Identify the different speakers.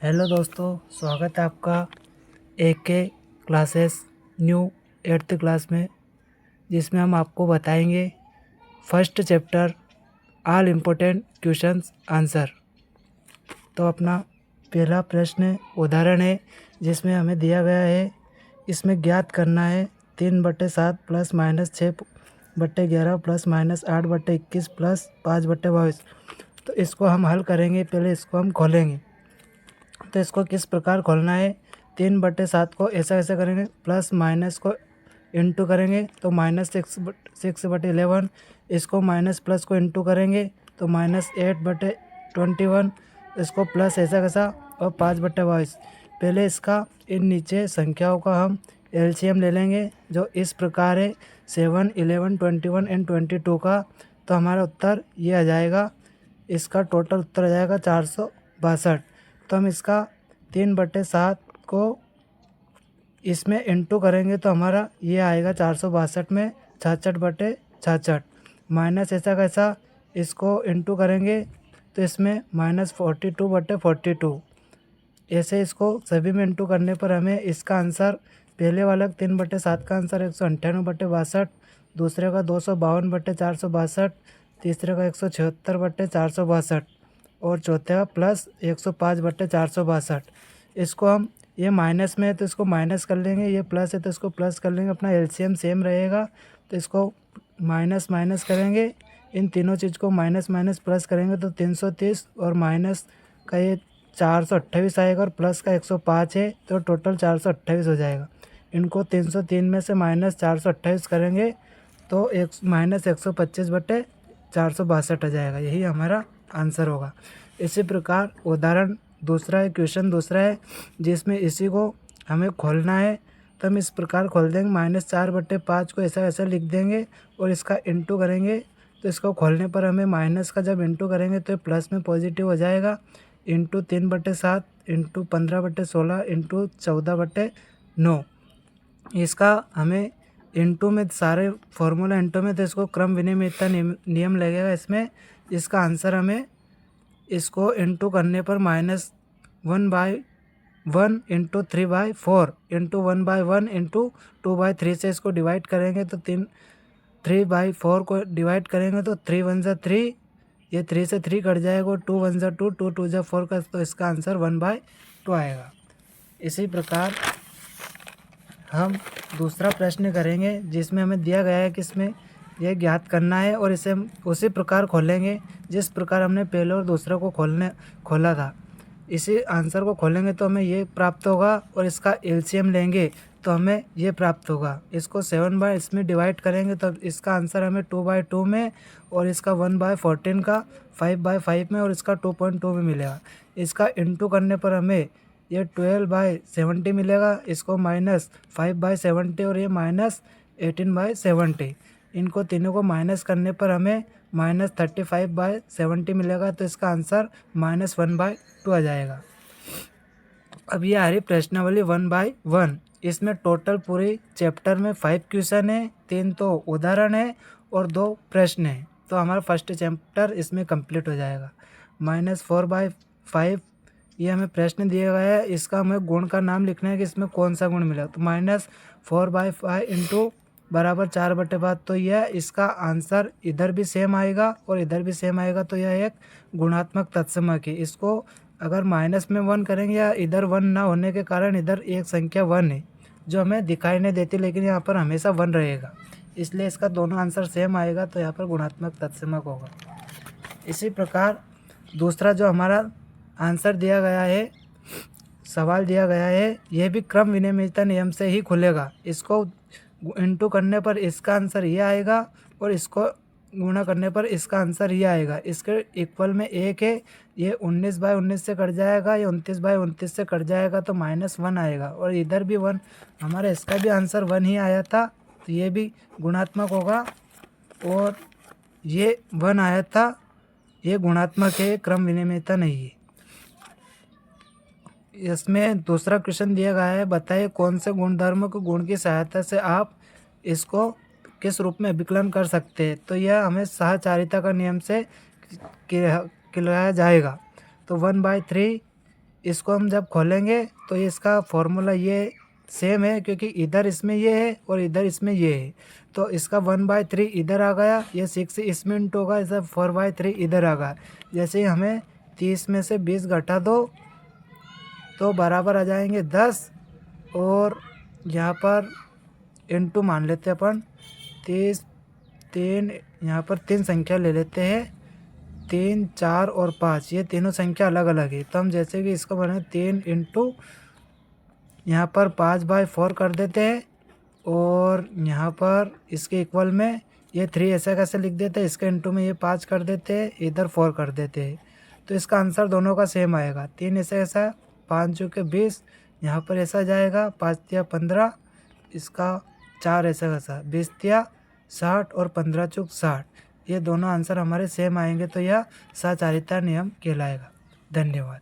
Speaker 1: Hello दोस्तों, स्वागत है आपका AK classes new 8th class में, जिसमें हम आपको बताएंगे first chapter all important questions answer. तो अपना पहला प्रश्न उदाहरण है जिसमें हमें दिया गया है, इसमें ज्ञात करना है 3/7 plus minus 6/11 plus minus 8/21 plus 5/22। तो इसको हम हल करेंगे। पहले इसको हम खोलेंगे। तो इसको किस प्रकार खोलना है, 3/7 को ऐसा करेंगे, प्लस माइनस को इंटू करेंगे तो -6/11। इसको माइनस प्लस को इंटू करेंगे तो -8/21। इसको प्लस ऐसा और 5/22। पहले इसका इन नीचे संख्याओं का हम LCM ले लेंगे, जो इस प्रकार है 7, 11, 21 एंड 22 का। तो हमारा उत्तर ये आ जाएगा, इसका टोटल उत्तर आ जाएगा 462। तो हम इसका 3/7 को इसमें इंटू करेंगे तो हमारा ये आएगा 462 में 66/66। माइनस ऐसा कैसा, इसको इंटू करेंगे तो इसमें -42/42। ऐसे इसको सभी में इंटू करने पर हमें इसका आंसर, पहले वाला 3/7 का आंसर 198/62, दूसरे का 252/462, तीसरे का 176/462 और चौथे का प्लस 105/462। इसको हम, ये माइनस में है तो इसको माइनस कर लेंगे, ये प्लस है तो इसको प्लस कर लेंगे। अपना LCM सेम रहेगा तो इसको माइनस माइनस करेंगे, इन तीनों चीज़ को माइनस माइनस प्लस करेंगे तो 330 और माइनस का ये 428 आएगा और प्लस का 105 है तो टोटल 428 हो जाएगा। इनको 303 में से माइनस 428 करेंगे तो -125/462 आ जाएगा। यही हमारा आंसर होगा। इसी प्रकार उदाहरण दूसरा है, क्वेश्चन दूसरा है, जिसमें इसी को हमें खोलना है। तो हम इस प्रकार खोल देंगे, -4/5 को ऐसा लिख देंगे और इसका इंटू करेंगे। तो इसको खोलने पर हमें माइनस का जब इंटू करेंगे तो प्लस में पॉजिटिव हो जाएगा, इंटू 3/7 इंटू 15/16 इंटू 14/9। इसका हमें इंटू में सारे फॉर्मूला इंटू में, तो इसको क्रम विनिमयता नियम लगेगा इसमें। इसका आंसर हमें इसको इंटू करने पर -1/1 इंटू 3/4 इंटू 1/1 इंटू 2/3 से इसको डिवाइड करेंगे तो 3/4 को डिवाइड करेंगे तो 3 1 जा 3, ये 3 से 3 कट जाएगा, 2 1 जा 2, 2 2 जा 4 का, तो इसका आंसर 1/2 आएगा। इसी प्रकार हम दूसरा प्रश्न करेंगे, जिसमें हमें दिया गया है कि इसमें यह ज्ञात करना है और इसे हम उसी प्रकार खोलेंगे जिस प्रकार हमने पहले और दूसरा को खोला था। इसी आंसर को खोलेंगे तो हमें ये प्राप्त होगा और इसका LCM लेंगे तो हमें ये प्राप्त होगा। इसको 7 बाय इसमें डिवाइड करेंगे तो इसका आंसर हमें 2/2 में, और इसका 1/14 का 5/5 में, और इसका 2.2 में मिलेगा। इसका इंटू करने पर हमें ये 12/70 मिलेगा, इसको -5/70 और ये -18/70। इनको तीनों को माइनस करने पर हमें -35/70 मिलेगा, तो इसका आंसर -1/2 आ जाएगा। अब ये आ रही प्रश्नावली 1/1। इसमें टोटल पूरी चैप्टर में 5 क्वेश्चन है, 3 तो उदाहरण है और 2 प्रश्न है। तो हमारा फर्स्ट चैप्टर इसमें कंप्लीट हो जाएगा। -4/5 ये हमें प्रश्न दिया गया है, इसका हमें गुण का नाम लिखना है कि इसमें कौन सा गुण मिला। तो -4/5 इंटू बराबर 4/5, तो यह इसका आंसर इधर भी सेम आएगा और इधर भी सेम आएगा, तो यह एक गुणात्मक तत्समक है। इसको अगर माइनस में 1 करेंगे, या इधर 1 ना होने के कारण इधर एक संख्या 1 है जो हमें दिखाई नहीं देती, लेकिन यहाँ पर हमेशा 1 रहेगा, इसलिए इसका दोनों आंसर सेम आएगा, तो यहाँ पर गुणात्मक तत्समक होगा। इसी प्रकार दूसरा जो हमारा आंसर दिया गया है, सवाल दिया गया है, यह भी क्रम विनिमयता नियम से ही खुलेगा। इसको इंटू करने पर इसका आंसर ये आएगा और इसको गुणा करने पर इसका आंसर ये आएगा। इसके इक्वल में 1 है, ये 19/19 से कट जाएगा, ये 29/29 से कट जाएगा, तो -1 आएगा, और इधर भी 1, हमारा इसका भी आंसर 1 ही आया था, तो ये भी गुणात्मक होगा। और ये 1 आया था, ये गुणात्मक है, क्रम विनिमयता नहीं है। इसमें दूसरा क्वेश्चन दिया गया है, बताइए कौन से गुणधर्म को गुण की सहायता से आप इसको किस रूप में विकलन कर सकते हैं। तो यह हमें साहचर्यता का नियम से किया जाएगा। तो 1/3 इसको हम जब खोलेंगे तो इसका फॉर्मूला ये सेम है, क्योंकि इधर इसमें ये है और इधर इसमें ये है। तो इसका 1/3 इधर आ गया, ये 6 इसमें इंटू होगा, इसे 4/3 इधर आ गया। जैसे ही हमें 30 में से 20 घटा दो तो बराबर आ जाएंगे 10, और यहाँ पर इंटू मान लेते हैं अपन 30, 3, यहाँ पर 3 संख्या ले लेते हैं, 3, 4 और 5, ये तीनों संख्या अलग अलग है। तो हम जैसे कि इसको बने 3 इंटू यहाँ पर 5/4 कर देते हैं, और यहाँ पर इसके इक्वल में ये 3 ऐसा कैसे लिख देते हैं, इसके इंटू में ये 5 कर देते हैं, इधर 4 कर देते हैं। तो इसका आंसर दोनों का सेम आएगा। 3 ऐसा 5 चौके 20, यहाँ पर ऐसा जाएगा 5 तिया 15, इसका 4 ऐसा 20 तिया 60 और 15 चौक 60। ये दोनों आंसर हमारे सेम आएंगे, तो यह सचारिता नियम कहलाएगा। धन्यवाद।